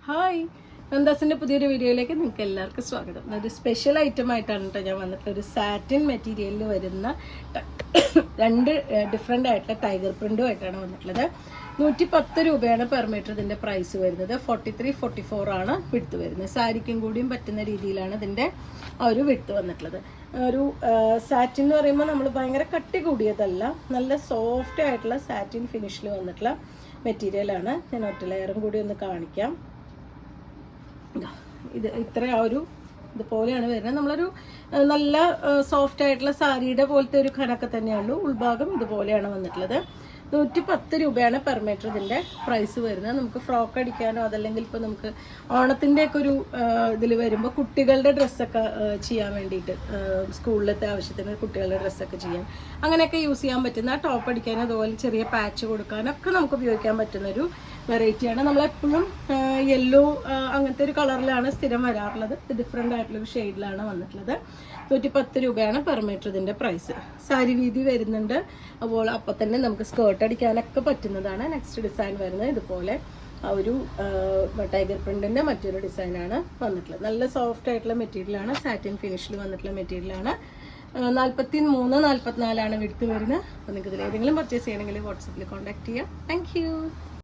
Hi, നന്ദാസിൻ്റെ പുതിയൊരു വീഡിയോയിലേക്ക് നിങ്ങൾക്ക് എല്ലാവർക്കും സ്വാഗതം. ഒരു സ്പെഷ്യൽ ഐറ്റം ആയിട്ടാണ് കേട്ടോ ഞാൻ വന്നിട്ടുള്ള ഒരു സാറ്റിൻ മെറ്റീരിയലിൽ വരുന്ന രണ്ട് ഡിഫറെൻ്റ് ആയിട്ടുള്ള ടൈഗർ പ്രിൻറ്റുമായിട്ടാണ് വന്നിട്ടുള്ളത്. 110 രൂപയാണ് പെർ മീറ്റർ ഇതിൻ്റെ പ്രൈസ് വരുന്നത്. 43-44 ആണ് വിഡ്ത്ത് വരുന്നത്. സാരിക്കും കൂടിയും പറ്റുന്ന രീതിയിലാണ് ഇതിൻ്റെ ആ ഒരു വിഡ്ത്ത് വന്നിട്ടുള്ളത്. ഒരു സാറ്റിൻ എന്ന് പറയുമ്പോൾ നമ്മൾ ഭയങ്കര കട്ടി കൂടിയതല്ല, നല്ല സോഫ്റ്റ് ആയിട്ടുള്ള സാറ്റിൻ ഫിനിഷിൽ വന്നിട്ടുള്ള മെറ്റീരിയലാണ്. ഞാൻ ഒറ്റ ലെയറും കൂടി ഒന്ന് കാണിക്കാം. ഇത് ഇത്ര ആ ഒരു ഇതുപോലെയാണ് വരുന്നത്. നമ്മളൊരു നല്ല സോഫ്റ്റ് ആയിട്ടുള്ള സാരിയുടെ പോലത്തെ ഒരു ഖനൊക്കെ തന്നെയുള്ളൂ. ഉൾഭാഗം ഇതുപോലെയാണ് വന്നിട്ടുള്ളത്. 110 രൂപയാണ് പെർ മീറ്റർ ഇതിൻ്റെ പ്രൈസ് വരുന്നത്. നമുക്ക് ഫ്രോക്ക് അടിക്കാനോ അതല്ലെങ്കിൽ ഇപ്പോൾ നമുക്ക് ഓണത്തിൻ്റെ ഒക്കെ ഒരു ഇതിൽ വരുമ്പോൾ കുട്ടികളുടെ ഡ്രസ്സൊക്കെ ചെയ്യാൻ വേണ്ടിയിട്ട്, സ്കൂളിലത്തെ ആവശ്യത്തിന് കുട്ടികളുടെ ഡ്രസ്സൊക്കെ ചെയ്യാൻ അങ്ങനെയൊക്കെ യൂസ് ചെയ്യാൻ പറ്റുന്ന, ടോപ്പ് അടിക്കാനോ അതുപോലെ ചെറിയ പാച്ച് കൊടുക്കാനൊക്കെ നമുക്ക് ഉപയോഗിക്കാൻ പറ്റുന്നൊരു വെറൈറ്റിയാണ്. നമ്മളെപ്പോഴും യെല്ലോ അങ്ങനത്തെ ഒരു കളറിലാണ് സ്ഥിരം വരാറുള്ളത്. ഇത് ഡിഫറെൻ്റ് ആയിട്ടുള്ളൊരു ഷെയ്ഡിലാണ് വന്നിട്ടുള്ളത്. 110 രൂപയാണ് പെർ മീറ്റർ ഇതിൻ്റെ പ്രൈസ്. സാരി വീതി വരുന്നുണ്ട്. അപ്പോൾ അപ്പം തന്നെ നമുക്ക് സ്കേർട്ട് അടിക്കാനൊക്കെ പറ്റുന്നതാണ്. നെക്സ്റ്റ് ഡിസൈൻ വരുന്നത് ഇതുപോലെ ആ ഒരു ടൈഗർ പ്രിൻറ്റിൻ്റെ മറ്റൊരു ഡിസൈനാണ് വന്നിട്ടുള്ളത്. നല്ല സോഫ്റ്റ് ആയിട്ടുള്ള മെറ്റീരിയലാണ്, സാറ്റിൻ ഫിനിഷിൽ വന്നിട്ടുള്ള മെറ്റീരിയലാണ്. 43-44 വിഡ്ത്ത് വരുന്നത്. അപ്പോൾ നിങ്ങൾക്ക് ഇതിൽ ഏതെങ്കിലും പർച്ചേസ് ചെയ്യണമെങ്കിൽ വാട്സപ്പിൽ കോൺടാക്ട് ചെയ്യാം. താങ്ക്